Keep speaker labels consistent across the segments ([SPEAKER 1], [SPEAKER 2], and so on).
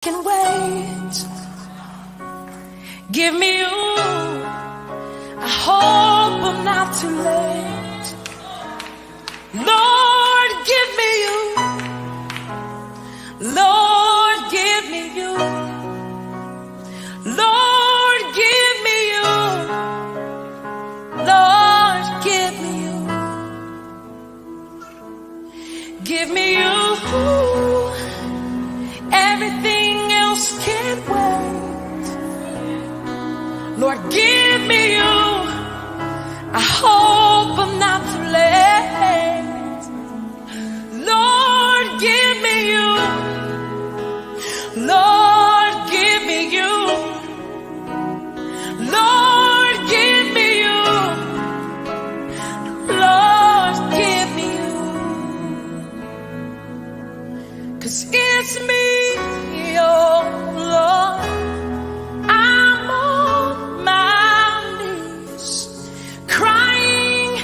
[SPEAKER 1] Can wait. Give me you. I hope I'm not too late. Lord, give me you. Lord, give me you. Lord, give me you. Lord, give me you. Give me you. Everything else can wait. Lord, give me you. I hope I'm not too late. Lord, give me you. Lord, give me you. Lord, give me you. Lord, give me you. 'Cause it's me, oh Lord. I'm on my knees, crying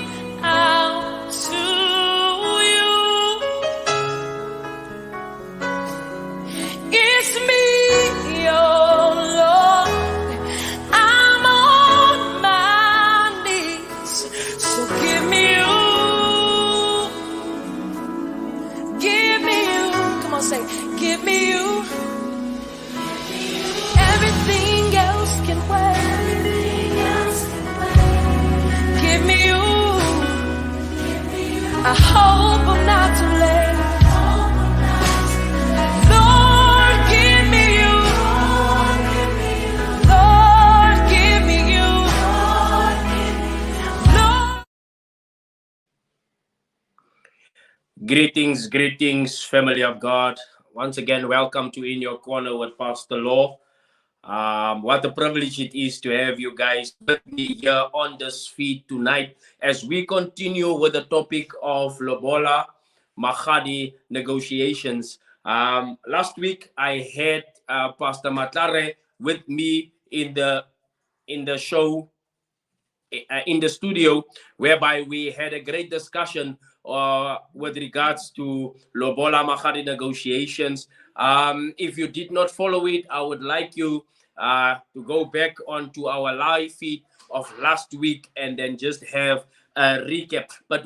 [SPEAKER 1] out to you. It's me, oh Lord. I'm on my knees, so give me you. Give me you. Come on, say, give me you. Everything else can wait. Give me you. I hope I'm not too late. Lord, give me you. Lord, give me you. Lord.
[SPEAKER 2] Greetings, family of God. Once again, welcome to In Your Corner with Pastor Law. What a privilege it is to have you guys with me here on this feed tonight as we continue with the topic of Lobola, Magadi negotiations. Last week, I had Pastor Matlare with me in the show, in the studio, whereby we had a great discussion with regards to Lobola Magadi negotiations. If you did not follow it, I would like you to go back onto our live feed of last week and then just have a recap. But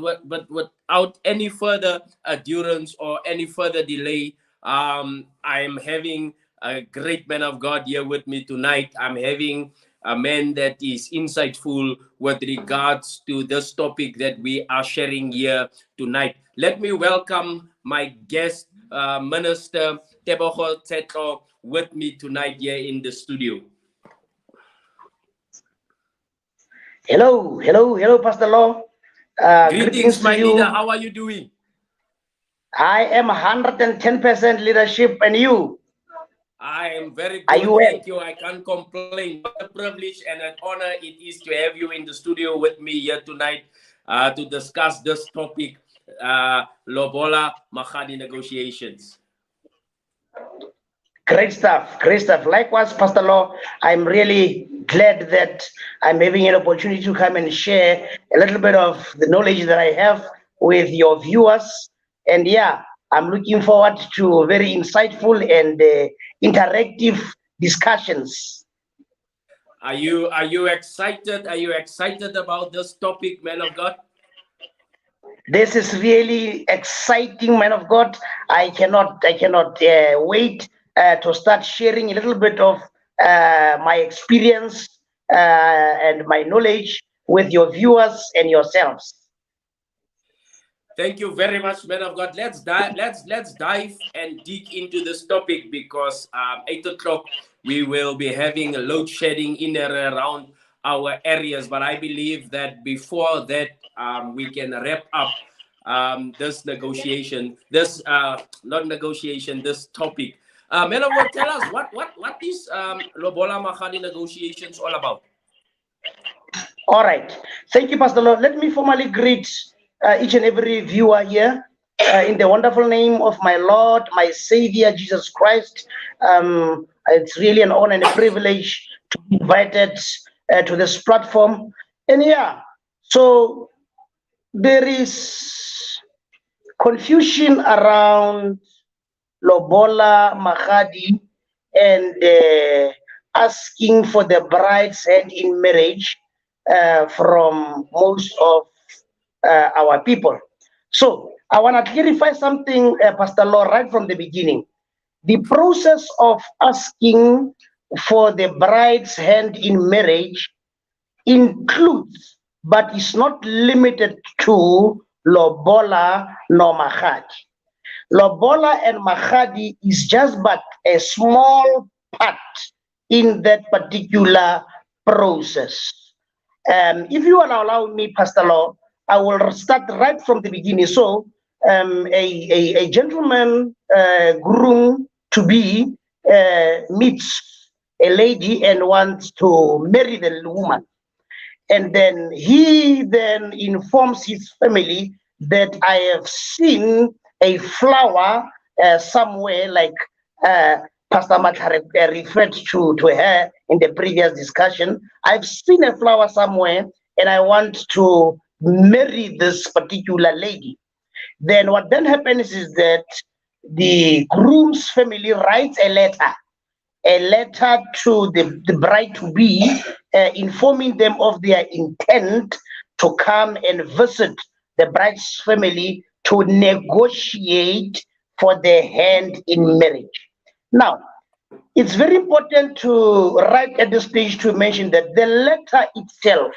[SPEAKER 2] without any further endurance or any further delay, I am having a great man of God here with me tonight. I'm having a man that is insightful with regards to this topic that we are sharing here tonight. Let me welcome my guest, Minister Tebogo Tseto, with me tonight here in the studio.
[SPEAKER 3] Hello, Pastor Law. Greetings
[SPEAKER 2] my
[SPEAKER 3] to you.
[SPEAKER 2] leader. How are you doing?
[SPEAKER 3] I am 110% leadership, and you?
[SPEAKER 2] I am very
[SPEAKER 3] Are
[SPEAKER 2] good,
[SPEAKER 3] you
[SPEAKER 2] thank you. I can't complain. What a privilege and an honor it is to have you in the studio with me here tonight to discuss this topic, Lobola Magadi negotiations.
[SPEAKER 3] Great stuff. Likewise, Pastor Law, I'm really glad that I'm having an opportunity to come and share a little bit of the knowledge that I have with your viewers. And yeah, I'm looking forward to very insightful and interactive discussions.
[SPEAKER 2] Are you excited? Are you excited about this topic, man of God?
[SPEAKER 3] This is really exciting, man of God. I cannot wait to start sharing a little bit of my experience and my knowledge with your viewers and yourselves.
[SPEAKER 2] Thank you very much, man of God. Let's dive and dig into this topic because 8 o'clock we will be having a load shedding in and around our areas. But I believe that before that, we can wrap up this negotiation, this not negotiation, this topic. Man of God, tell us what is Lobola Magadi negotiations all about?
[SPEAKER 3] All right. Thank you, Pastor Lord. Let me formally greet each and every viewer here in the wonderful name of my Lord, my Savior, Jesus Christ. It's really an honor and a privilege to be invited to this platform. And yeah, so there is confusion around Lobola Magadi and asking for the bride's hand in marriage from most of our people. So I want to clarify something, Pastor Law, right from the beginning. The process of asking for the bride's hand in marriage includes, but is not limited to, Lobola nor Magadi. Lobola and Magadi is just but a small part in that particular process. If you will allow me, Pastor Law, I will start right from the beginning. So, a gentleman groom to be meets a lady and wants to marry the woman, and then he then informs his family that I have seen a flower somewhere, like uh, Pastor Matlare referred to her in the previous discussion. I've seen a flower somewhere and I want to marry this particular lady. Then what then happens is that the groom's family writes a letter to the bride to be, informing them of their intent to come and visit the bride's family to negotiate for their hand in marriage. Now, it's very important to write at this stage to mention that the letter itself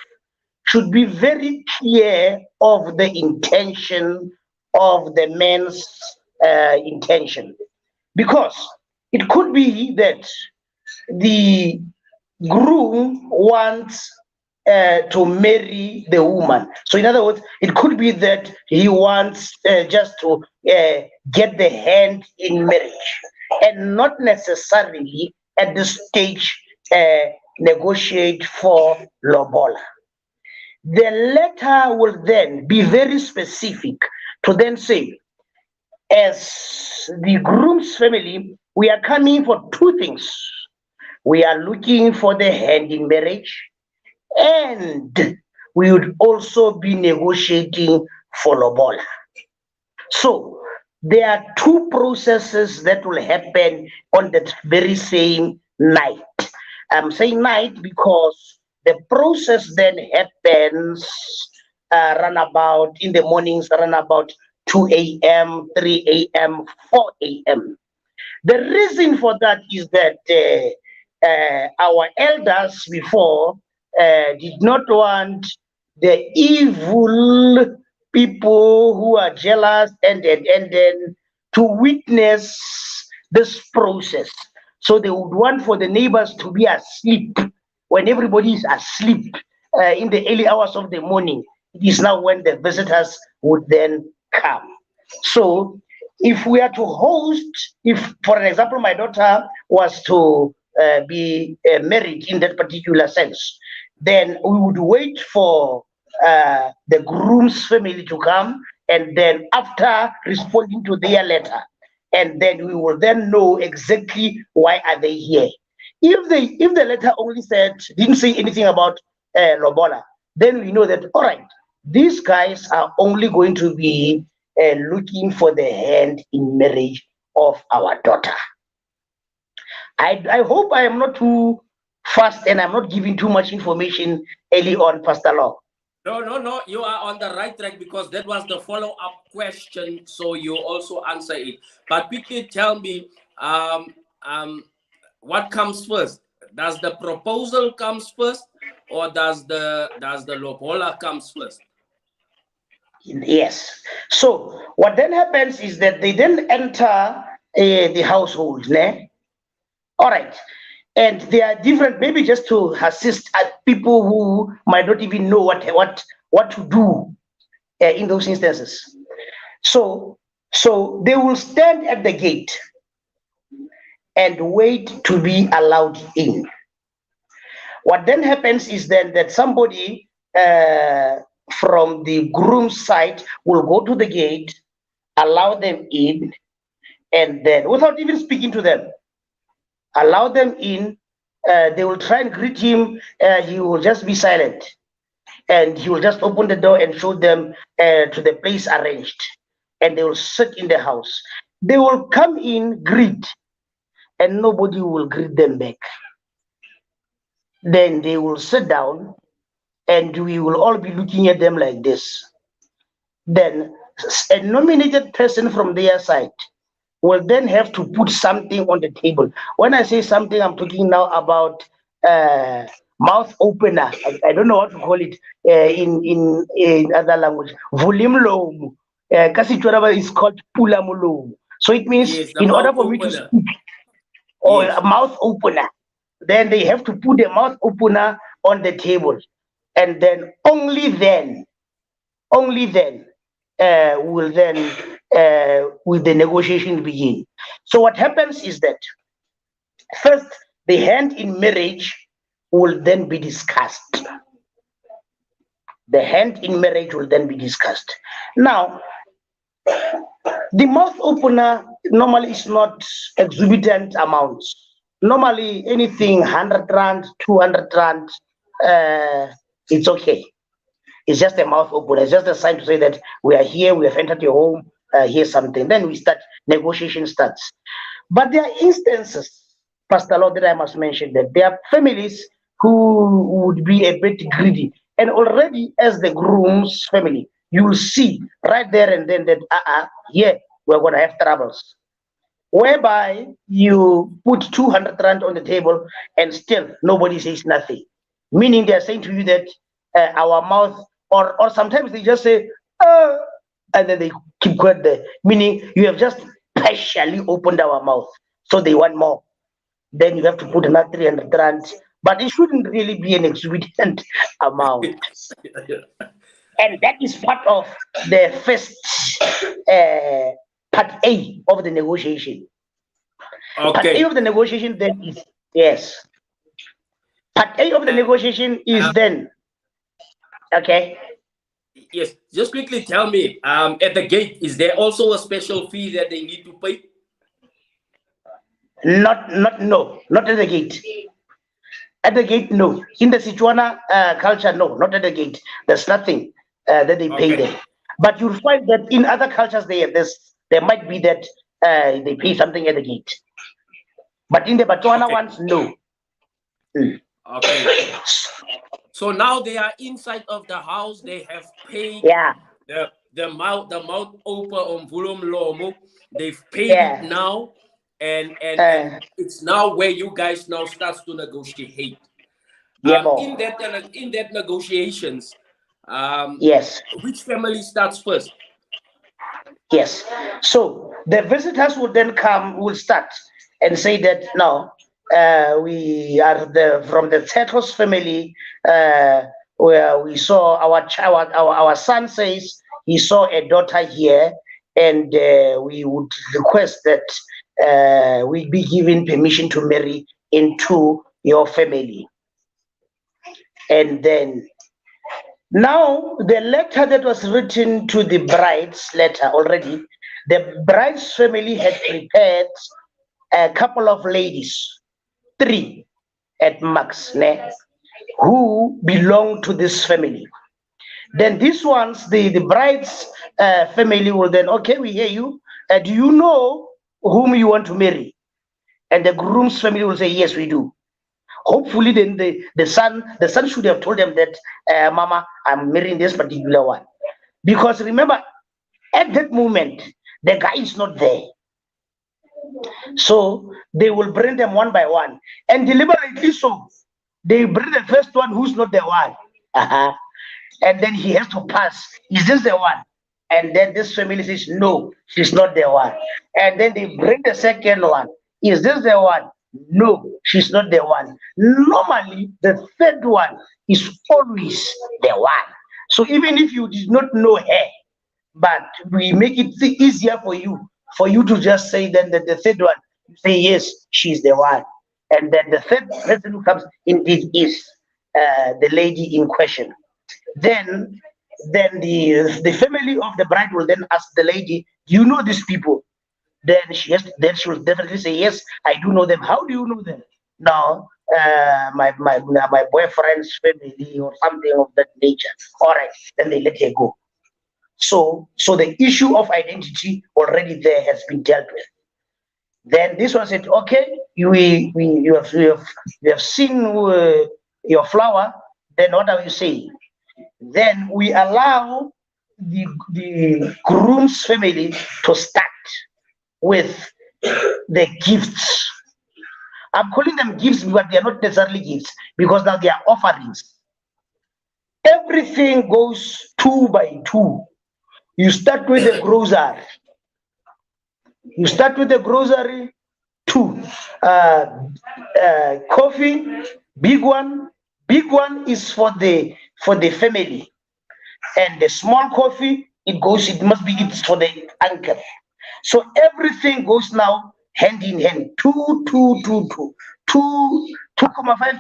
[SPEAKER 3] should be very clear of the intention of the man's intention, because it could be that the groom wants to marry the woman. So, in other words, it could be that he wants just to get the hand in marriage, and not necessarily at this stage negotiate for Lobola. The letter will then be very specific to then say, as the groom's family, we are coming for two things. We are looking for the hand in marriage, and we would also be negotiating for Lobola. So there are two processes that will happen on that very same night. I'm saying night because the process then happens run about in the mornings, run about 2 a.m., 3 a.m., 4 a.m. The reason for that is that our elders before did not want the evil people who are jealous and to witness this process. So they would want for the neighbors to be asleep when everybody is asleep in the early hours of the morning. It is now when the visitors would then come. So if we are to host, if for an example my daughter was to be married in that particular sense, then we would wait for the groom's family to come, and then after responding to their letter, and then we will then know exactly why are they here. If the letter only didn't say anything about Lobola, then we know that, all right, these guys are only going to be looking for the hand in marriage of our daughter. I hope I am not too fast and I'm not giving too much information early on, Pastor Law.
[SPEAKER 2] No. You are on the right track, because that was the follow-up question. So you also answer it. But quickly tell me, what comes first? Does the proposal comes first, or does the lobola comes first?
[SPEAKER 3] Yes. So what then happens is that they then enter the household, né? All right. And they are different, maybe just to assist people who might not even know what to do in those instances. So they will stand at the gate and wait to be allowed in. What then happens is then that somebody from the groom's side will go to the gate, allow them in, and then without even speaking to them, allow them in. They will try and greet him. He will just be silent, and he will just open the door and show them to the place arranged, and they will sit in the house. They will come in, greet, and nobody will greet them back. Then they will sit down and we will all be looking at them like this. Then a nominated person from their side will then have to put something on the table. When I say something, I'm talking now about mouth opener. I don't know what to call it in other language. Volume low. Kasitwara is called pulamulo. So it means
[SPEAKER 2] Yes, the
[SPEAKER 3] in order
[SPEAKER 2] mouth
[SPEAKER 3] for me to
[SPEAKER 2] opener.
[SPEAKER 3] speak, or
[SPEAKER 2] Yes.
[SPEAKER 3] a mouth opener, then they have to put a mouth opener on the table, and then only then will the negotiation begin. So what happens is that first the hand in marriage will then be discussed. The hand in marriage will then be discussed. Now, the mouth opener normally is not exorbitant amounts. Normally, anything 100 rand, 200 rand, it's okay. It's just a mouth opener. It's just a sign to say that we are here, we have entered your home, here's something. Then we start, negotiation starts. But there are instances, Pastor Lord, that I must mention that there are families who would be a bit greedy. And already, as the groom's family, you will see right there and then that, yeah, we're going to have troubles. Whereby you put 200 rand on the table and still nobody says nothing. Meaning they are saying to you that our mouth, or sometimes they just say, and then they keep quiet there. Meaning you have just partially opened our mouth. So they want more. Then you have to put another 300 rand. But it shouldn't really be an exorbitant amount. And that is part of the first part A of the negotiation. Part A
[SPEAKER 2] Okay.
[SPEAKER 3] of the negotiation then is, yes. Part A of the negotiation is then, okay.
[SPEAKER 2] Yes. Just quickly tell me, at the gate, is there also a special fee that they need to pay?
[SPEAKER 3] No, not at the gate. At the gate, no. In the Sichuana culture, no, not at the gate. There's nothing that they pay
[SPEAKER 2] Okay.
[SPEAKER 3] there. But you'll find that in other cultures, there might be that they pay something at the gate. But in the Botswana
[SPEAKER 2] Okay.
[SPEAKER 3] ones, no. Mm.
[SPEAKER 2] Okay. So now they are inside of the house. They have paid
[SPEAKER 3] Yeah,
[SPEAKER 2] the mouth open on Vulum Lomo. They've paid it
[SPEAKER 3] yeah.
[SPEAKER 2] now, and
[SPEAKER 3] Uh,
[SPEAKER 2] it's now where you guys now starts to negotiate.
[SPEAKER 3] yeah,
[SPEAKER 2] In that negotiations,
[SPEAKER 3] yes.
[SPEAKER 2] which family starts first?
[SPEAKER 3] Yes. So the visitors will then come, will start and say that now we are from the Tetros family, where we saw our son says he saw a daughter here, and we would request that we be given permission to marry into your family. And then now, the letter that was written to the bride's letter already, the bride's family had prepared a couple of ladies, three at max, who belong to this family. Then these ones, the bride's family will then, okay, we hear you. Do you know whom you want to marry? And the groom's family will say, yes, we do. Hopefully, then the son should have told them that, Mama, I'm marrying this particular one. Because remember, at that moment, the guy is not there. So they will bring them one by one. And deliberately so, they bring the first one who's not the one. Uh-huh. And then he has to pass. Is this the one? And then this family says, no, she's not the one. And then they bring the second one. Is this the one? No, she's not the one. Normally, the third one is always the one. So even if you did not know her, but we make it easier for you to just say then that the third one, you say yes, she's the one. And then the third person who comes indeed is the lady in question. Then the family of the bride will then ask the lady, do you know these people? Then she will definitely say, yes, I do know them. How do you know them? Now, my boyfriend's family or something of that nature. All right, then they let her go. So the issue of identity already there has been dealt with. Then this one said, okay, you have seen your flower. Then what are you saying? Then we allow the groom's family to start with the gifts. I'm calling them gifts, but they are not necessarily gifts because now they are offerings. Everything goes two by two. You start with the grocery. You start with the grocery, two. Coffee, big one. Big one is for the family, and the small coffee it's for the uncle. So everything goes now hand in hand. 2.5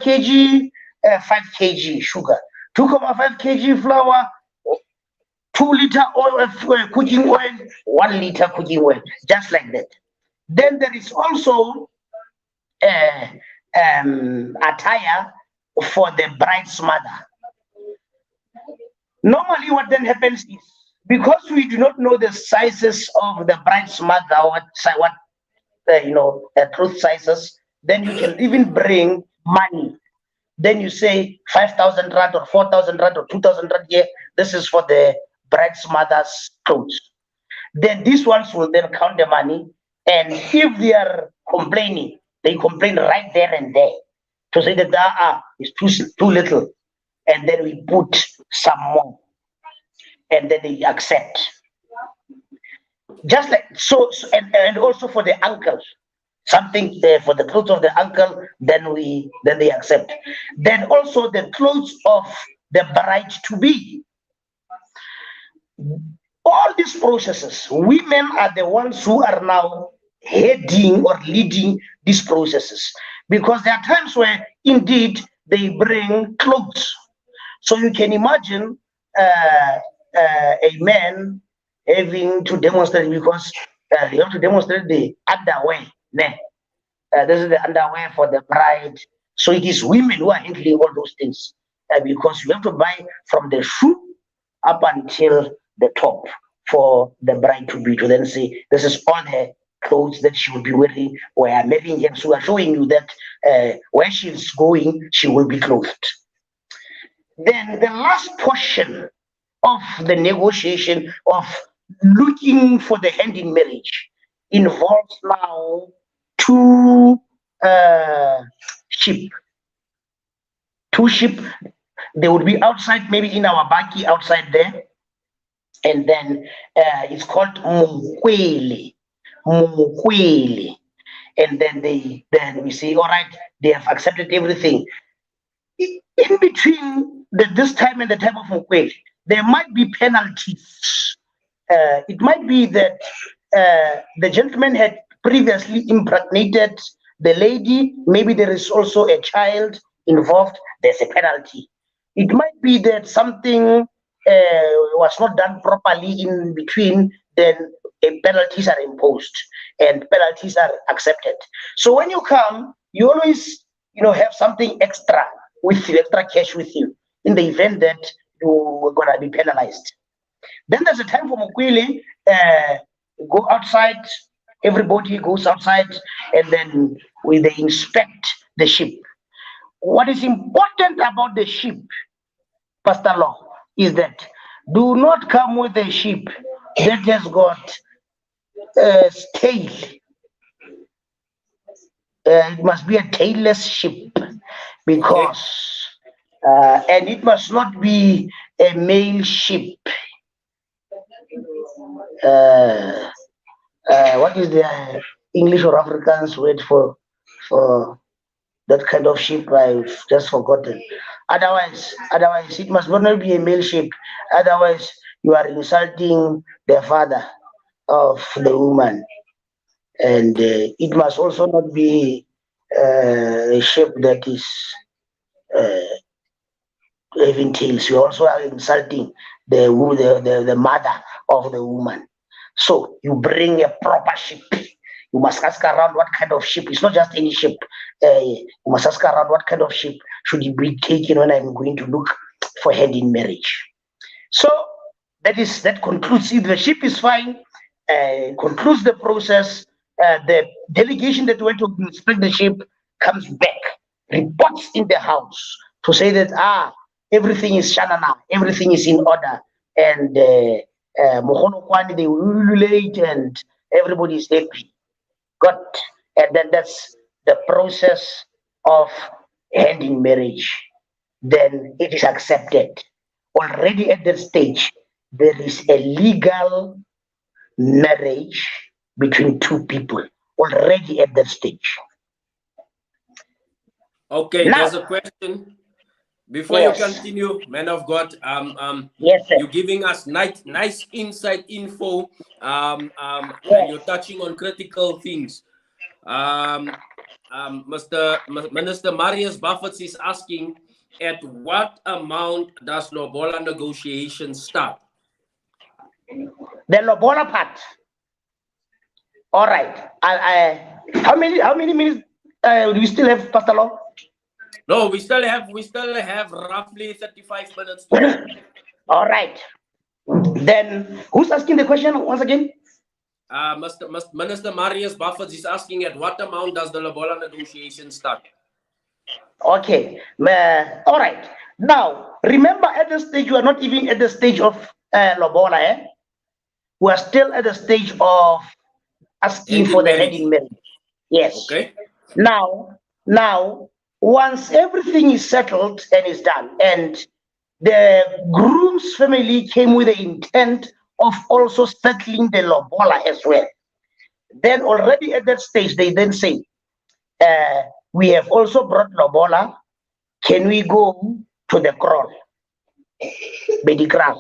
[SPEAKER 3] kg, 5 kg sugar, 2.5 kg flour, 2 liter oil, cooking oil, 1 liter cooking oil, just like that. Then there is also attire for the bride's mother. Normally, what then happens is, because we do not know the sizes of the bride's mother, truth sizes, then you can even bring money. Then you say 5,000 rand or 4,000 rand or 2,000 rand here. This is for the bride's mother's clothes. Then these ones will then count the money, and if they are complaining, they complain right there and there to say that it's too little, and then we put some more, and then they accept. Just like so, and also for the uncles, something for the clothes of the uncle, then they accept. Then also the clothes of the bride to be. All these processes, women are the ones who are now heading or leading these processes, because there are times where indeed they bring clothes. So you can imagine a man having to demonstrate, because you have to demonstrate the underwear. This is the underwear for the bride. So it is women who are handling all those things, because you have to buy from the shoe up until the top for the bride to be, to then say this is all the clothes that she will be wearing while marrying him. So we are showing you that where she's going, she will be clothed. Then the last portion of the negotiation of looking for the hand in marriage involves now two sheep. Two sheep. They would be outside, maybe in our baki outside there, and then it's called mukwele, and then we say, all right, they have accepted everything. In between this time and the time of mukwele, there might be penalties. It might be that the gentleman had previously impregnated the lady. Maybe there is also a child involved. There's a penalty. It might be that something was not done properly in between. Then penalties are imposed and penalties are accepted. So when you come, you always have something extra with you, extra cash with you, in the event that you were gonna be penalized. Then there's a time for Mukwili, go outside, everybody goes outside, and then they inspect the sheep. What is important about the sheep, Pastor Law, is that do not come with a sheep that has got a tail. It must be a tailless sheep, because and it must not be a male sheep. What is the English or Afrikaans word for that kind of sheep? I've just forgotten. Otherwise, it must not be a male sheep. Otherwise, you are insulting the father of the woman, and it must also not be a sheep that is having tails. You also are insulting the mother of the woman. So you bring a proper sheep. You must ask around what kind of sheep. It's not just any sheep. You must ask around what kind of sheep should it be taken when I'm going to look for hand in marriage. So that concludes. If the sheep is fine, concludes the process. the delegation that went to inspect the ship comes back, reports in the house to say that everything is shanana, everything is in order, and Mohono Kwani they ululate and everybody is happy. Got and then that's the process of ending marriage. Then it is accepted. Already at that stage, there is a legal marriage between two people. Already at that stage.
[SPEAKER 2] Okay,
[SPEAKER 3] Now,
[SPEAKER 2] there's a question. Before you
[SPEAKER 3] yes,
[SPEAKER 2] continue, man of God,
[SPEAKER 3] yes, sir.
[SPEAKER 2] you're giving us nice inside info, and
[SPEAKER 3] Yes.
[SPEAKER 2] you're touching on critical things. Mr. Minister Marius Buffett is asking, at what amount does Lobola negotiation start?
[SPEAKER 3] The Lobola part. All right. How many minutes do we still have, Pastor Law?
[SPEAKER 2] No, we still have roughly 35 minutes to go.
[SPEAKER 3] All right. Then who's asking the question once again?
[SPEAKER 2] Minister Marius Buffett is asking, at what amount does the Lobola negotiation start?
[SPEAKER 3] Okay. All right. Now, remember at the stage, we are not even at the stage of Lobola. We are still at the stage of asking for
[SPEAKER 2] Ending
[SPEAKER 3] the
[SPEAKER 2] marriage.
[SPEAKER 3] heading marriage. Yes.
[SPEAKER 2] Okay.
[SPEAKER 3] Now, once everything is settled and is done, and the groom's family came with the intent of also settling the Lobola as well. Then already at that stage, they then say, we have also brought Lobola. Can we go to the crawl, Bedikral?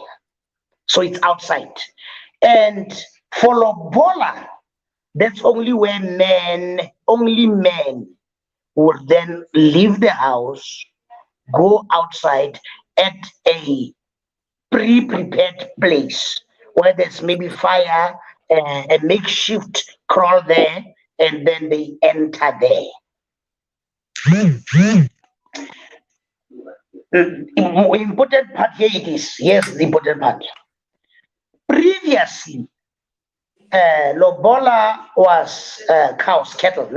[SPEAKER 3] So it's outside. And for Lobola, that's only where only men would then leave the house, go outside at a pre-prepared place where there's maybe fire, a makeshift crawl there, and then they enter there. Important part here it is. Yes, the important part. Previously, Lobola was cows, cattle,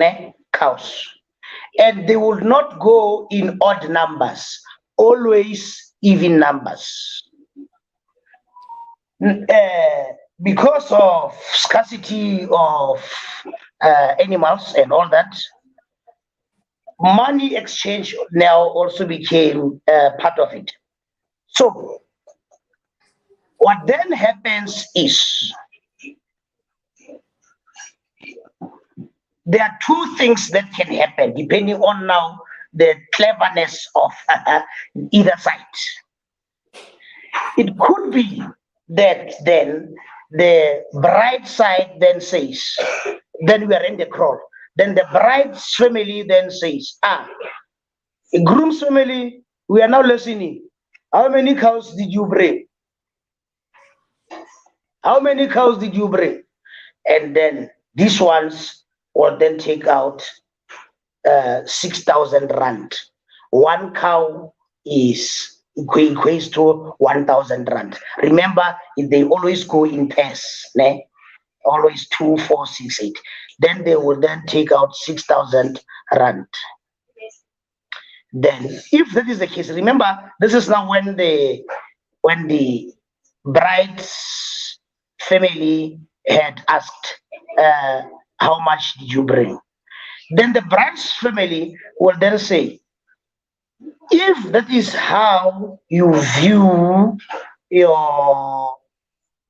[SPEAKER 3] cows. And they would not go in odd numbers, always even numbers. Because of scarcity of animals and all that, money exchange now also became part of it. So, what then happens is there are two things that can happen depending on now the cleverness of either side. It could be that then the bride side then says, then we are in the crowd. Then the bride's family then says, the groom's family, we are now listening. How many cows did you bring? How many cows did you bring? And then these ones will then take out 6,000 rand. One cow is equates to 1,000 rand. Remember, they always go in pairs, always 2, 4, 6, 8. Then they will then take out 6,000 rand. Then, if that is the case, remember, this is now when the bride's family had asked, how much did you bring? Then the bride's family will then say, if that is how you view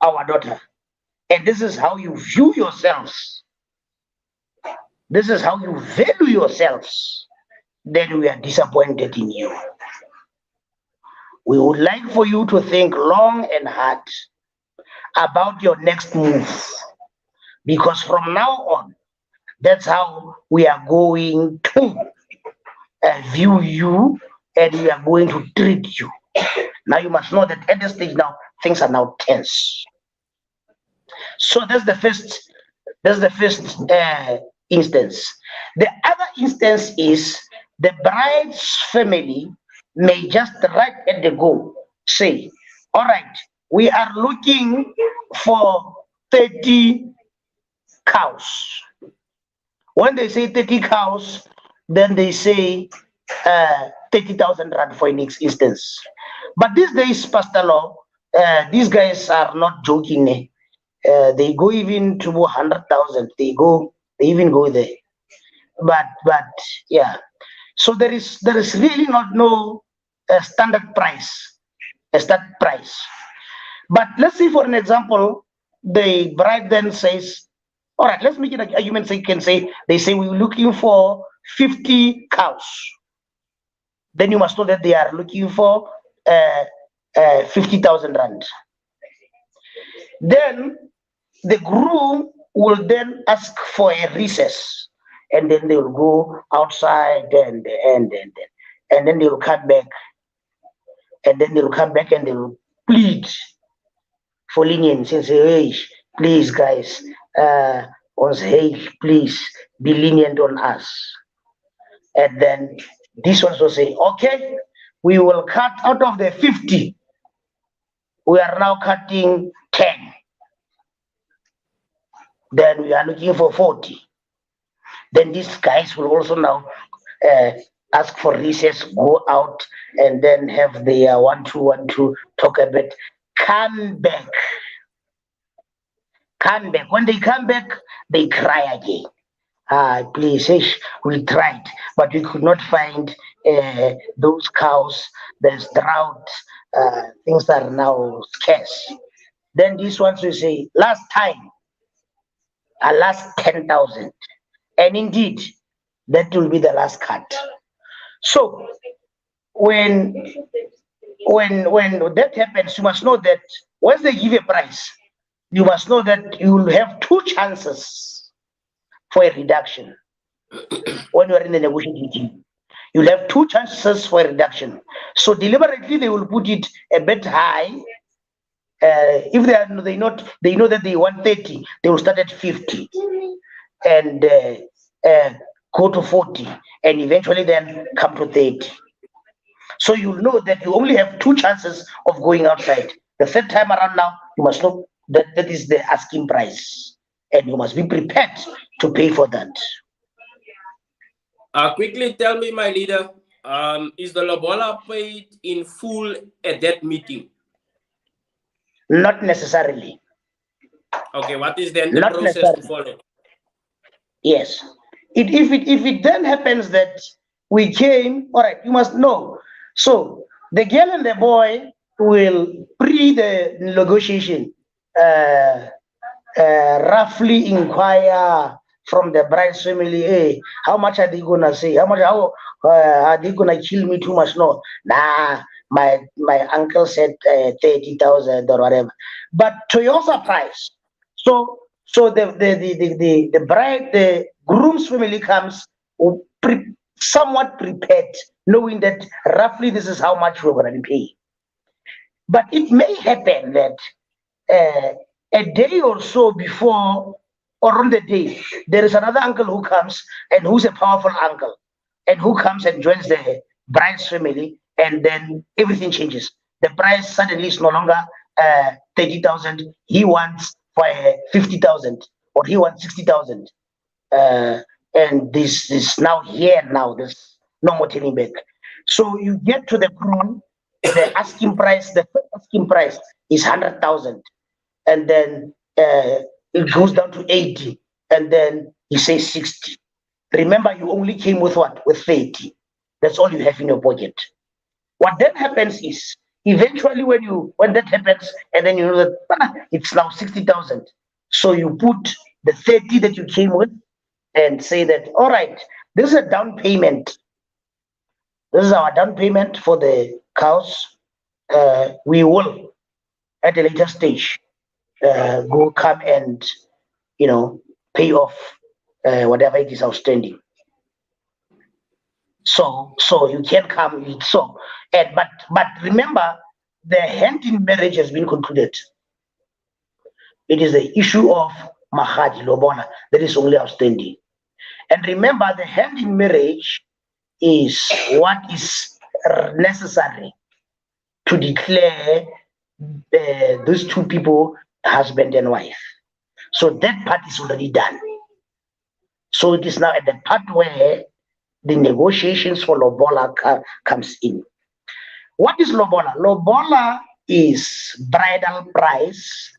[SPEAKER 3] our daughter, and this is how you view yourselves, this is how you value yourselves, then we are disappointed in you. We would like for you to think long and hard about your next move, because from now on, that's how we are going to view you, and we are going to treat you. Now you must know that at this stage now, things are now tense. So that's the first instance. The other instance is the bride's family may just right at the go say, all right, we are looking for 30 cows. When they say 30 cows, then they say 30,000 rand for an instance. But these days, Pastor Law, these guys are not joking. They go even to 100,000. They even go there. But yeah. So there is really not no standard price, a standard price. But let's see, for an example, the bride then says, all right, let's make it an argument. They say we're looking for 50 cows. Then you must know that they are looking for 50,000 rand. Then the groom will then ask for a recess, and then they will go outside and then they will come back, and then they will come back and they will plead for lenience and say, hey, please guys, hey, please be lenient on us. And then this one will say, okay, we will cut out of the 50. We are now cutting 10. Then we are looking for 40. Then these guys will also now ask for recess, go out, and then have their 1-2-1-2, talk a bit, come back. Come back. When they come back, they cry again. Please, we tried, but we could not find those cows. There's drought. Things are now scarce. Then these ones will say, last time, last 10,000. And indeed, that will be the last cut. So when that happens, you must know that once they give a price, you must know that you will have two chances for a reduction. When you are in the negotiating team, you'll have two chances for a reduction. So deliberately, they will put it a bit high. If they know that they want 30, they will start at 50 and go to 40, and eventually then come to 30. So you know that you only have two chances of going outside. The third time around now, you must know that that is the asking price, and you must be prepared to pay for that.
[SPEAKER 2] Quickly tell me, my leader, is the Lobola paid in full at that meeting?
[SPEAKER 3] Not necessarily.
[SPEAKER 2] Okay, what is then the
[SPEAKER 3] Not
[SPEAKER 2] process to follow?
[SPEAKER 3] Yes. If it then happens that we came, all right, you must know. So the girl and the boy will pre the negotiation roughly inquire from the bride's family, hey, how much are they gonna say? How are they gonna kill me too much? No, nah, my uncle said 30,000 or whatever. But to your surprise, so the bride, the groom's family comes somewhat prepared, knowing that roughly this is how much we're gonna pay. But it may happen that a day or so before or on the day, there is another uncle who comes and who's a powerful uncle and who comes and joins the bride's family, and then everything changes. The price suddenly is no longer 30,000. He wants for 50,000, or he wants 60,000. And this is now here now. There's no more turning back. So you get to the crown, the asking price, the first asking price is 100,000, and then it goes down to 80, and then he says 60. Remember, you only came with what? With 30. That's all you have in your pocket. What then happens is, eventually when that happens, and then you know that it's now 60,000. So you put the 30 that you came with and say that, all right, this is a down payment. This is our down payment for the cows. We will, at a later stage, go come and pay off whatever it is outstanding. So you can come. But remember, the hand in marriage has been concluded. It is the issue of Magadi, Lobola, that is only outstanding. And remember, the hand in marriage is what is necessary to declare those two people husband and wife. So that part is already done. So it is now at the part where the negotiations for Lobola comes in. What is Lobola? Lobola is bridal price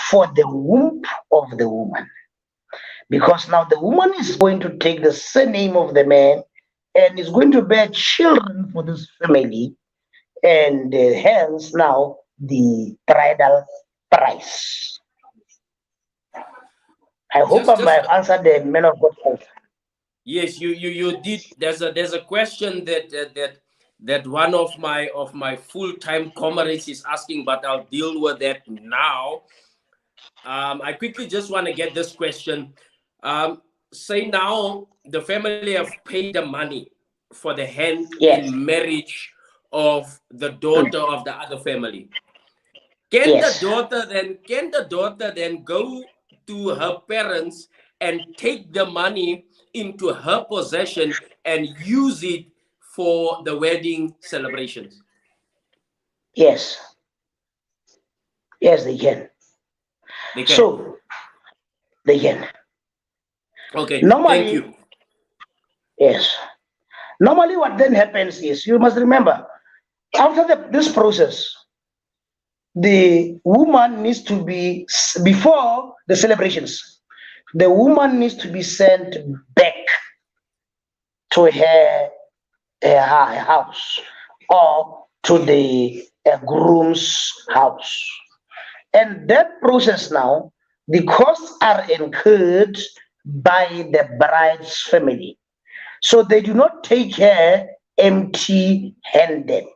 [SPEAKER 3] for the womb of the woman. Because now the woman is going to take the surname of the man and is going to bear children for this family, and hence now the bridal price. I hope I
[SPEAKER 2] Just
[SPEAKER 3] have answered the men of God question.
[SPEAKER 2] yes, you did. There's a question that one of my full-time comrades is asking, but I'll deal with that now. I quickly just want to get this question. Say now the family have paid the money for the hand
[SPEAKER 3] Yes.
[SPEAKER 2] in marriage of the
[SPEAKER 3] Mm.
[SPEAKER 2] daughter of the other family.
[SPEAKER 3] Yes.
[SPEAKER 2] Can the daughter then go to her parents and take the money into her possession and use it for the wedding celebrations?
[SPEAKER 3] Yes. Yes, they can.
[SPEAKER 2] They can.
[SPEAKER 3] So they can.
[SPEAKER 2] Okay, thank
[SPEAKER 3] Normally,
[SPEAKER 2] you.
[SPEAKER 3] yes. Normally, what then happens is you must remember after this process, the woman needs to be before the celebrations. The woman needs to be sent back to her house or to the groom's house. And that process now, the costs are incurred by the bride's family. So they do not take her empty handed.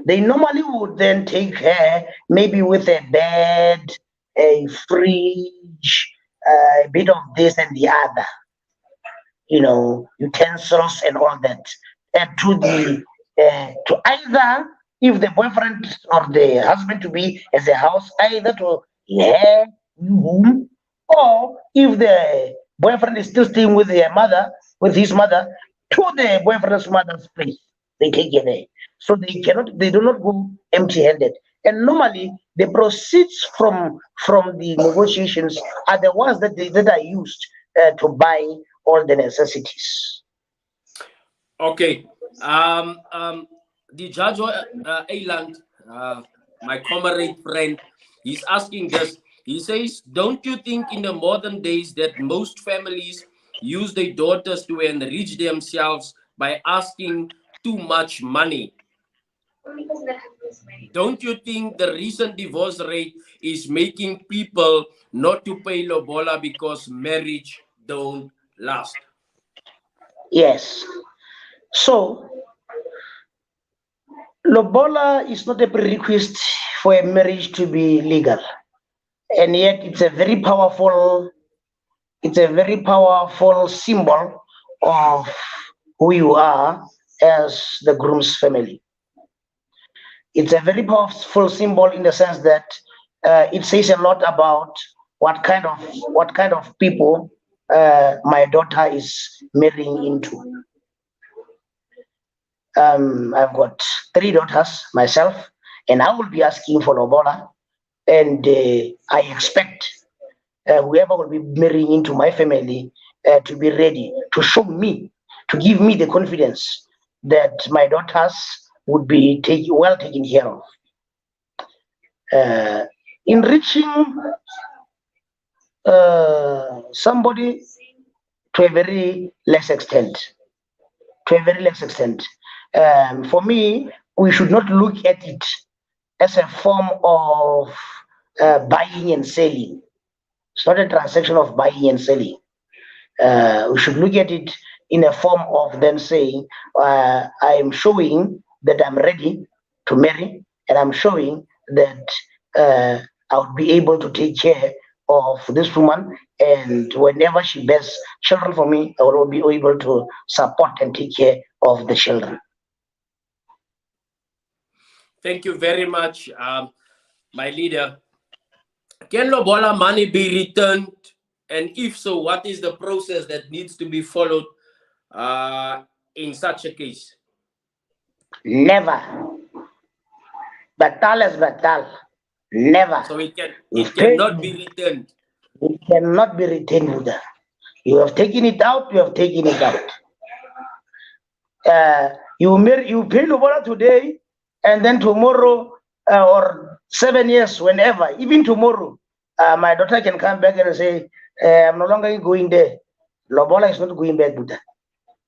[SPEAKER 3] They normally would then take her maybe with a bed, a fridge, a bit of this and the other, utensils and all that, and to either, if the boyfriend or the husband to be as a house, either to her new home, or if the boyfriend is still staying with their mother, with his mother, to the boyfriend's mother's place. They take it there, so they do not go empty-handed. And normally, the proceeds from the negotiations are the ones that are used to buy all the necessities.
[SPEAKER 2] Okay. The judge Ayland, my comrade friend, he's asking this. He says, "Don't you think in the modern days that most families use their daughters to enrich themselves by asking too much money? Don't you think the recent divorce rate is making people not to pay lobola because marriage don't last?"
[SPEAKER 3] Yes. So, Lobola is not a prerequisite for a marriage to be legal. And yet it's a very powerful symbol of who you are as the groom's family. It's a very powerful symbol in the sense that it says a lot about what kind of people my daughter is marrying into. I've got three daughters myself, and I will be asking for Lobola, and I expect whoever will be marrying into my family to be ready to show me, to give me the confidence that my daughters would be well taken care of. Enriching somebody to a very less extent. To a very less extent. For me, we should not look at it as a form of buying and selling. It's not a transaction of buying and selling. We should look at it in a form of then saying, I am showing that I'm ready to marry, and I'm showing that I would be able to take care of this woman, and whenever she bears children for me, I will be able to support and take care of the children.
[SPEAKER 2] Thank you very much, my leader. Can lobola money be returned? And if so, what is the process that needs to be followed in such a case?
[SPEAKER 3] Never. Batal is batal. Never.
[SPEAKER 2] So it
[SPEAKER 3] You've paid
[SPEAKER 2] cannot be
[SPEAKER 3] me.
[SPEAKER 2] returned.
[SPEAKER 3] It cannot be retained with her. You have taken it out. You have taken it out. You pay Lobola today, and then tomorrow or 7 years, whenever, even tomorrow, my daughter can come back and say, I'm no longer going there. Lobola is not going back, Buddha.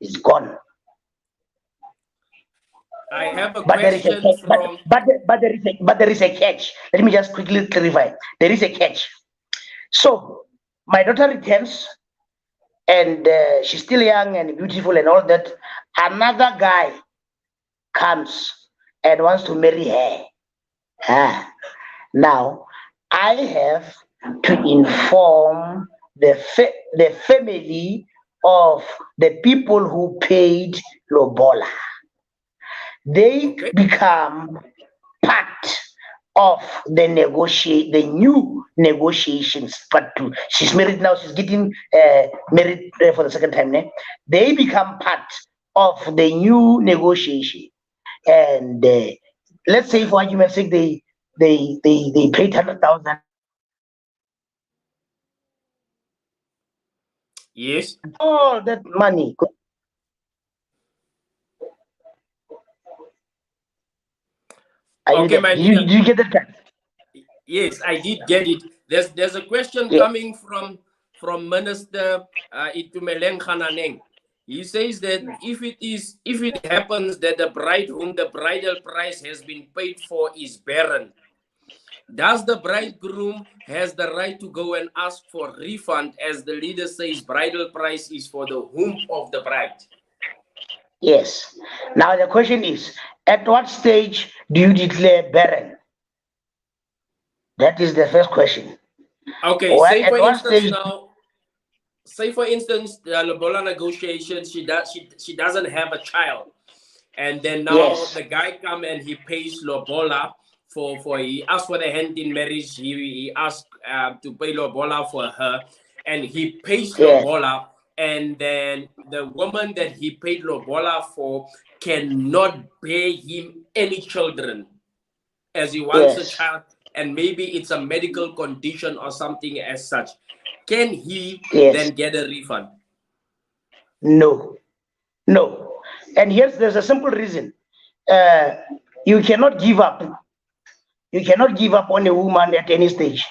[SPEAKER 3] It's gone.
[SPEAKER 2] I have a
[SPEAKER 3] But there is a
[SPEAKER 2] question from.
[SPEAKER 3] but there is a catch. Let me just quickly clarify. There is a catch. So my daughter returns, and she's still young and beautiful and all that. Another guy comes and wants to marry her. Now, I have to inform the family of the people who paid Lobola. They
[SPEAKER 2] Okay.
[SPEAKER 3] become part of the new negotiations. Part two. She's married now. She's getting married for the second time. They become part of the new negotiation, and let's say, for argument's sake, they paid 100,000.
[SPEAKER 2] Yes.
[SPEAKER 3] All that money. Are you
[SPEAKER 2] Okay,
[SPEAKER 3] there?
[SPEAKER 2] my
[SPEAKER 3] Did you,
[SPEAKER 2] leader.
[SPEAKER 3] did you get that?
[SPEAKER 2] Yes, I did get it. There's a question
[SPEAKER 3] Yeah.
[SPEAKER 2] coming from Minister Itumeleng Khananeng. He says that if it happens that the bride whom the bridal price has been paid for is barren, does the bridegroom has the right to go and ask for refund, as the leader says bridal price is for the womb of the bride?
[SPEAKER 3] Yes. Now the question is, at what stage do you declare barren? That is the first question.
[SPEAKER 2] Okay,
[SPEAKER 3] Or
[SPEAKER 2] say for
[SPEAKER 3] at what
[SPEAKER 2] instance
[SPEAKER 3] stage?
[SPEAKER 2] now, say for instance the Lobola negotiation, she doesn't have a child, and then now
[SPEAKER 3] Yes.
[SPEAKER 2] the guy come and he pays Lobola for he asked for the hand in marriage. He asked to pay Lobola for her, and he pays
[SPEAKER 3] Yes.
[SPEAKER 2] Lobola, and then the woman that he paid Lobola for cannot bear him any children, as he wants a
[SPEAKER 3] Yes.
[SPEAKER 2] child, and maybe it's a medical condition or something as such. Can he
[SPEAKER 3] Yes.
[SPEAKER 2] then get a refund?
[SPEAKER 3] No. No. And there's a simple reason. Uh, you cannot give up. You cannot give up on a woman at any stage.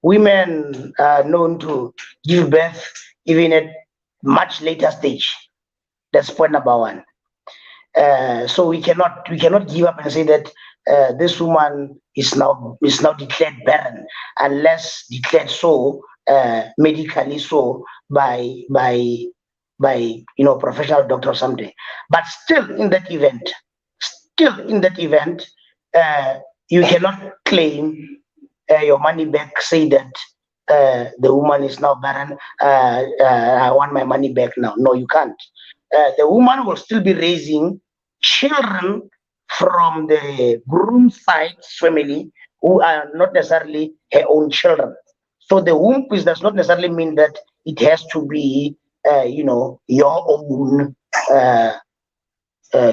[SPEAKER 3] Women are known to give birth even at much later stage. That's point number one. So we cannot give up and say that this woman is now declared barren, unless declared so medically, so by professional doctor or something. But still in that event, you cannot claim your money back. Say that the woman is now barren. I want my money back now. No, you can't. The woman will still be raising children from the groom side family who are not necessarily her own children. So the womb does not necessarily mean that it has to be, your own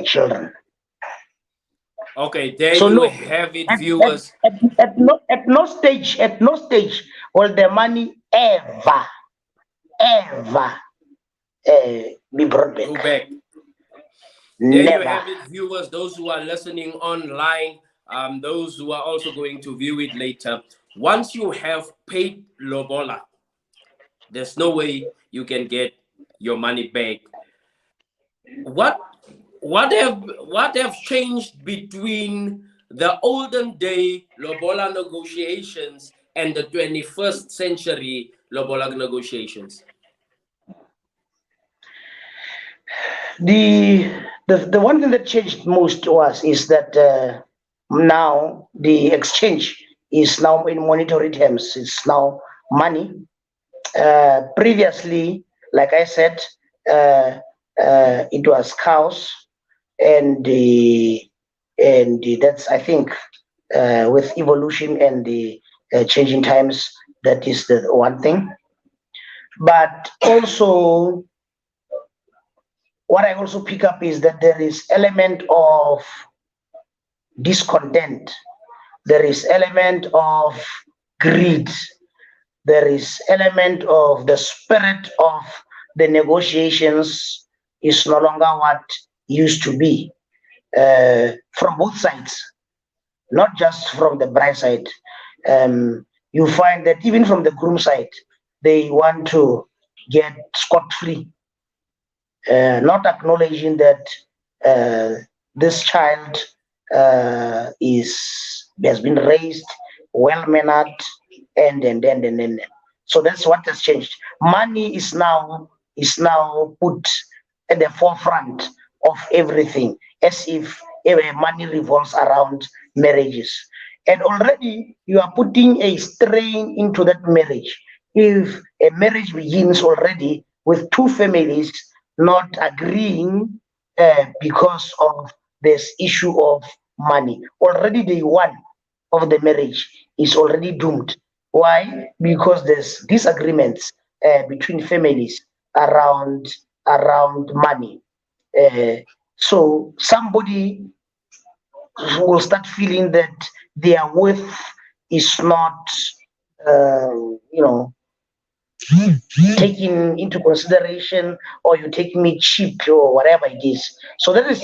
[SPEAKER 3] children.
[SPEAKER 2] Okay, there
[SPEAKER 3] So
[SPEAKER 2] you
[SPEAKER 3] no,
[SPEAKER 2] have it,
[SPEAKER 3] at, at,
[SPEAKER 2] viewers.
[SPEAKER 3] at no stage will the money ever be brought
[SPEAKER 2] Go
[SPEAKER 3] back.
[SPEAKER 2] back. There you
[SPEAKER 3] Never.
[SPEAKER 2] have it, viewers. Those who are listening online, those who are also going to view it later. Once you have paid Lobola, there's no way you can get your money back. What what have changed between the olden day Lobola negotiations and the 21st century Lobola negotiations?
[SPEAKER 3] The one thing that changed most was is that now the exchange is now in monetary terms. It's now money. Previously, like I said, it was cows, and that's, I think, with evolution and the changing times, that is the one thing. But also, what I also pick up is that there is element of discontent. There is element of greed. there is element of the spirit of the negotiations is no longer what used to be from both sides, not just from the bride side. You find that even from the groom side, they want to get scot-free, not acknowledging that this child has been raised well mannered, and so that's what has changed. Money is now put at the forefront of everything, as if money revolves around marriages, and already you are putting a strain into that marriage. If a marriage begins already with two families not agreeing because of this issue of money, already day one of the marriage is already doomed. Why? Because there's disagreements between families around money. So somebody will start feeling that their worth is not, uh, you know, taking into consideration, or you take me cheap or whatever it is. So that is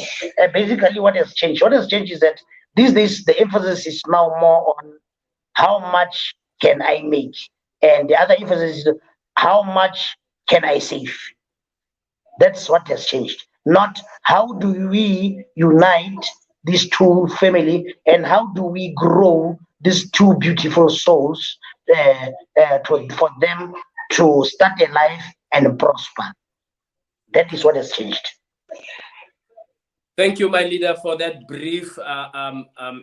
[SPEAKER 3] basically what has changed. What has changed is that these days the emphasis is now more on how much can I make, and the other emphasis is how much can I save. That's what has changed. Not how do we unite these two family, and how do we grow these two beautiful souls for them to start a life and prosper. That is what has changed.
[SPEAKER 2] Thank you, my leader, for that brief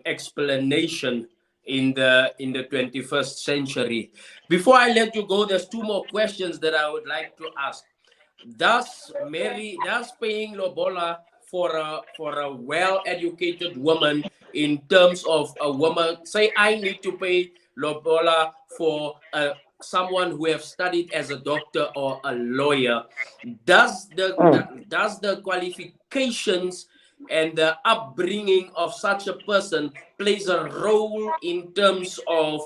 [SPEAKER 2] explanation in the 21st century. Before I let you go, there's two more questions that I would like to ask. Does paying Lobola for a well-educated woman, in terms of a woman, say I need to pay Lobola for someone who have studied as a doctor or a lawyer, does the qualifications and the upbringing of such a person plays a role in terms of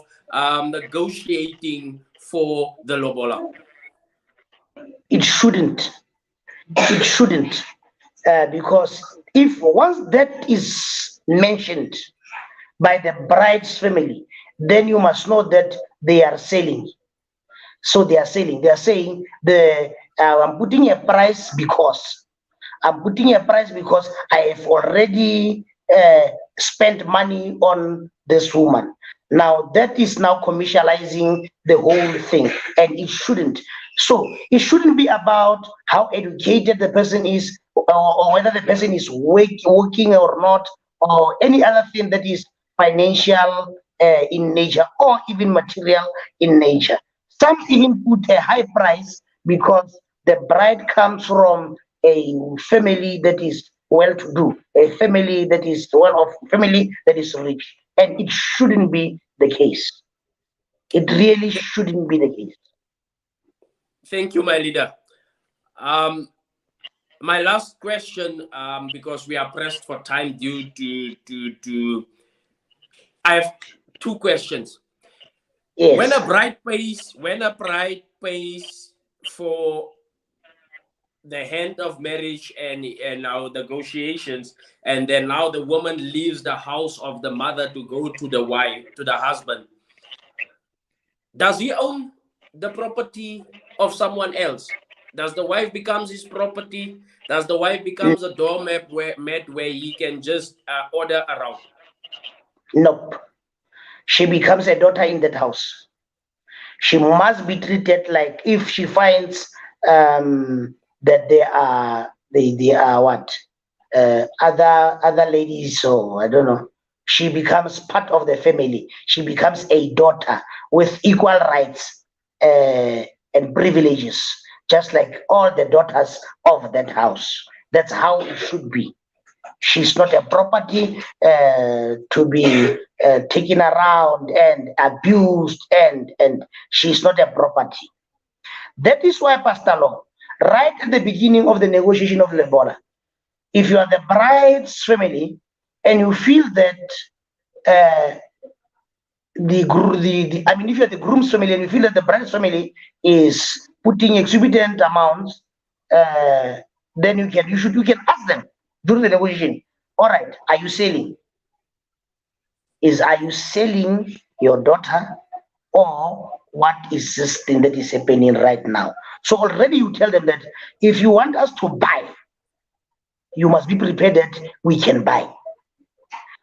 [SPEAKER 2] negotiating for the Lobola?
[SPEAKER 3] It shouldn't. It shouldn't. Because if once that is mentioned by the bride's family, then you must know that they are selling. So they are selling. They are saying I'm putting a price because I have already spent money on this woman. Now that is now commercializing the whole thing, and it shouldn't. So it shouldn't be about how educated the person is, or whether the person is working or not, or any other thing that is financial in nature, or even material in nature. Some even put a high price because the bride comes from a family that is well to do, a family that is well off, family that is rich. And it shouldn't be the case. It really shouldn't be the case.
[SPEAKER 2] Thank you, my leader. My last question, because we are pressed for time due to I have two questions.
[SPEAKER 3] Yes.
[SPEAKER 2] When a bride pays for the hand of marriage and now negotiations, and then now the woman leaves the house of the mother to go to the husband, does he own the property of someone else? Does the wife becomes his property? Does the wife becomes a doormat where he can just order around?
[SPEAKER 3] Nope. She becomes a daughter in that house. She must be treated like, if she finds that they are what other ladies, or I don't know, she becomes part of the family. She becomes a daughter with equal rights and privileges, just like all the daughters of that house. That's how it should be. She's not a property to be taken around and abused, and she's not a property. That is why, Pastor Law, right at the beginning of the negotiation of Lobola, if you are the bride's family and you feel that uh, I mean, if you're the groom's family and you feel that the bride's family is putting exorbitant amounts, then you can ask them during the negotiation. All right, are you selling? Are you selling your daughter, or what is this thing that is happening right now? So already you tell them that if you want us to buy, you must be prepared that we can buy,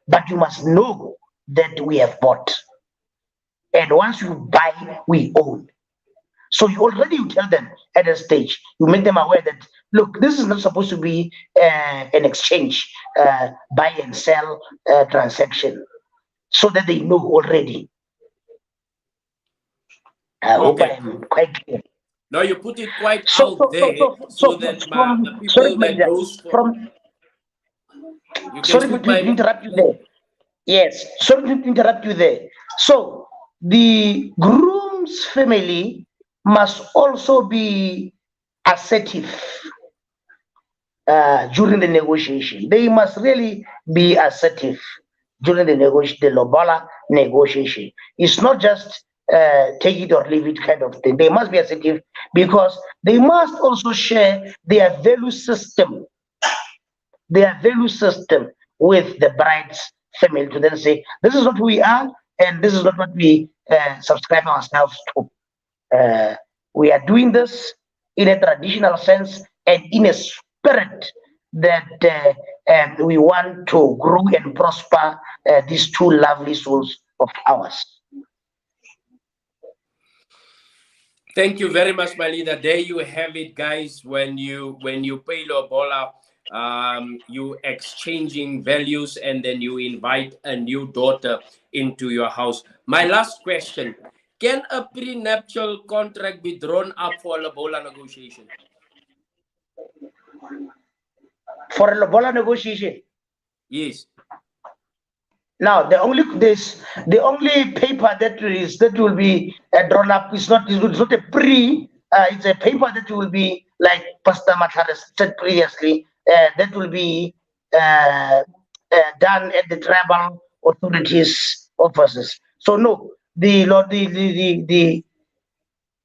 [SPEAKER 3] but you must know that we have bought, and once you buy, we own. So you tell them at a stage, you make them aware that look, this is not supposed to be an exchange, buy and sell transaction, so that they know already. I hope I
[SPEAKER 2] Okay.
[SPEAKER 3] am quite clear.
[SPEAKER 2] Now you put it quite
[SPEAKER 3] So,
[SPEAKER 2] out there so that the
[SPEAKER 3] sorry,
[SPEAKER 2] people
[SPEAKER 3] my
[SPEAKER 2] that
[SPEAKER 3] dear,
[SPEAKER 2] goes for
[SPEAKER 3] from
[SPEAKER 2] you can
[SPEAKER 3] sorry
[SPEAKER 2] speak
[SPEAKER 3] to
[SPEAKER 2] my
[SPEAKER 3] interrupt you there. Yes, sorry to interrupt you there. So the groom's family must also be assertive during the negotiation. They must really be assertive during the negotiation, the Lobola negotiation. It's not just take it or leave it kind of thing. They must be assertive because they must also share their value system with the bride's family to then say, this is what we are, and this is not what we subscribe ourselves to. We are doing this in a traditional sense and in a spirit that we want to grow and prosper these two lovely souls of ours.
[SPEAKER 2] Thank you very much, my leader. There you have it, guys. When you pay Lobola, you exchanging values, and then you invite a new daughter into your house. My last question: can a prenuptial contract be drawn up for Lobola negotiation?
[SPEAKER 3] For a Lobola negotiation,
[SPEAKER 2] Yes.
[SPEAKER 3] now the only paper that will be drawn up is not a pre. It's a paper that will be like Pastor Mathares said previously. That will be done at the tribal authorities offices. So no, the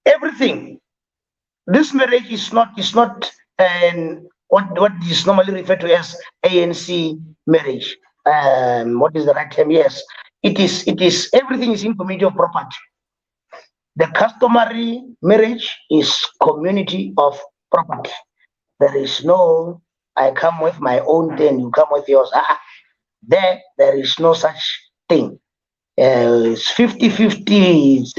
[SPEAKER 3] everything. This marriage is not what is normally referred to as ANC marriage. What is the right term? Yes, it is everything is in community of property. The customary marriage is community of property. There is no I come with my own thing, you come with yours. There is no such thing. It's 50-50. It's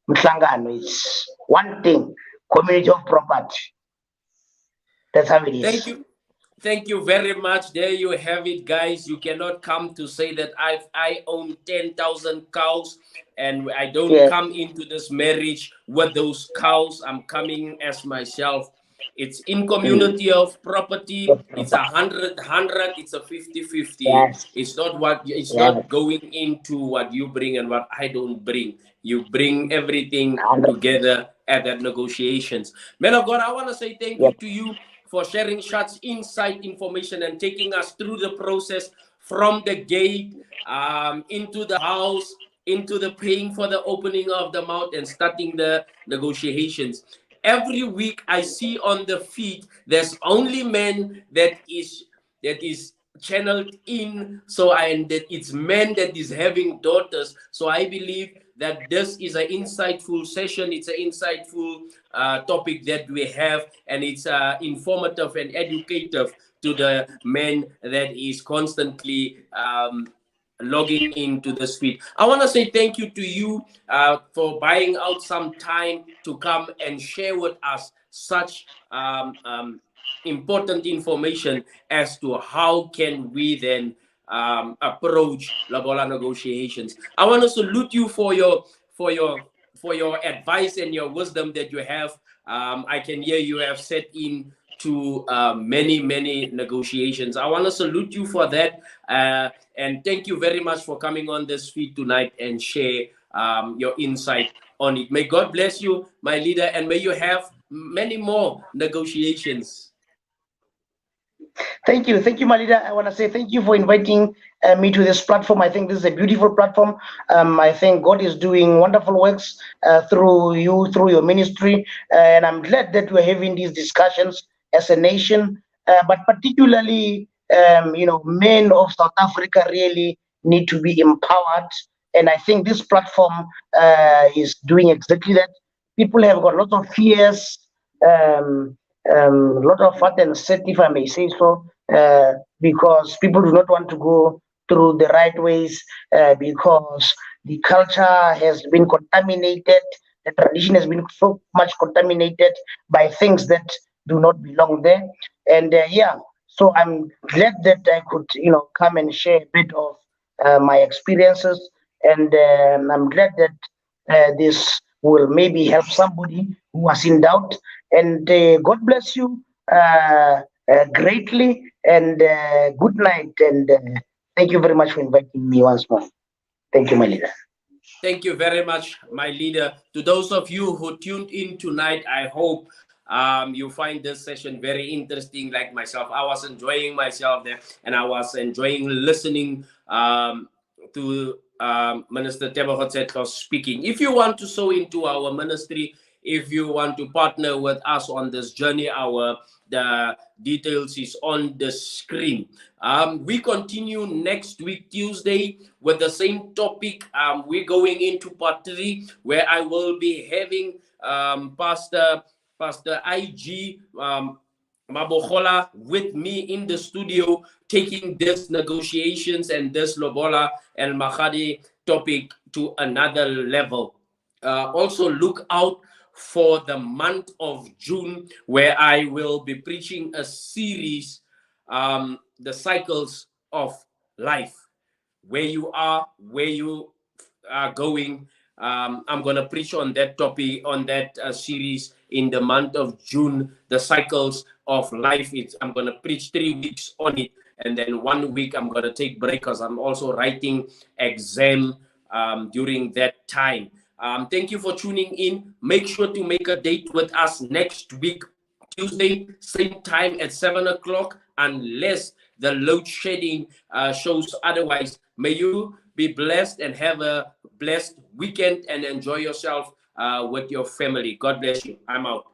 [SPEAKER 3] Mhlangano. It's one thing, community of property. That's how it
[SPEAKER 2] Thank
[SPEAKER 3] is.
[SPEAKER 2] you. Thank you very much. There you have it, guys. You cannot come to say that I own 10,000 cows and I don't
[SPEAKER 3] Yeah,
[SPEAKER 2] come into this marriage with those cows. I'm coming as myself. It's in
[SPEAKER 3] mm,
[SPEAKER 2] community of property.
[SPEAKER 3] of
[SPEAKER 2] It's a
[SPEAKER 3] property.
[SPEAKER 2] 100. It's a 50-50.
[SPEAKER 3] Yes,
[SPEAKER 2] It's
[SPEAKER 3] yes,
[SPEAKER 2] not going into what you bring and what I don't bring. You bring everything
[SPEAKER 3] 100%.
[SPEAKER 2] together at that negotiations. Man of God, I want to say thank you
[SPEAKER 3] Yep.
[SPEAKER 2] to you for sharing such insight information and taking us through the process from the gate into the house, into the paying for the opening of the mouth and starting the negotiations. Every week I see on the feed there's only men that is channeled in, so and that it's men that is having daughters. So I believe that this is an insightful session. It's an insightful topic that we have, and it's informative and educative to the men that is constantly logging into this feed. I want to say thank you to you for buying out some time to come and share with us such important information as to how can we then approach Lobola negotiations. I want to salute you for your for your advice and your wisdom that you have. I can hear you have set in to many negotiations. I want to salute you for that, and thank you very much for coming on this feed tonight and share your insight on it. May God bless you, my leader, and may you have many more negotiations.
[SPEAKER 3] Thank you. Thank you, Malida. I want to say thank you for inviting me to this platform. I think this is a beautiful platform. I think God is doing wonderful works through you, through your ministry. And I'm glad that we're having these discussions as a nation, but particularly, men of South Africa really need to be empowered. And I think this platform is doing exactly that. People have got lots of fears, um, a lot of fat and set, if I may say so, because people do not want to go through the right ways because the culture has been contaminated, the tradition has been so much contaminated by things that do not belong there. And yeah, so I'm glad that I could, come and share a bit of my experiences, and I'm glad that this will maybe help somebody who was in doubt. And God bless you greatly, and good night. And thank you very much for inviting me once more. Thank you, my leader.
[SPEAKER 2] Thank you very much, my leader. To those of you who tuned in tonight, I hope you find this session very interesting, like myself. I was enjoying myself there, and I was enjoying listening to Minister Tebogo speaking. If you want to sow into our ministry, if you want to partner with us on this journey, the details is on the screen. We continue next week, Tuesday, with the same topic. We're going into part 3, where I will be having Pastor IG Mabochola with me in the studio, taking this negotiations and this Lobola and Magadi topic to another level. Also look out for the month of June, where I will be preaching a series, the cycles of life. Where you are, where you are going. I'm going to preach on that topic, on that series in the month of June, the cycles of life. I'm going to preach 3 weeks on it, and then 1 week I'm going to take break because I'm also writing exam during that time. Thank you for tuning in. Make sure to make a date with us next week, Tuesday, same time at 7 o'clock, unless the load shedding shows otherwise. May you be blessed and have a blessed weekend and enjoy yourself with your family. God bless you. I'm out.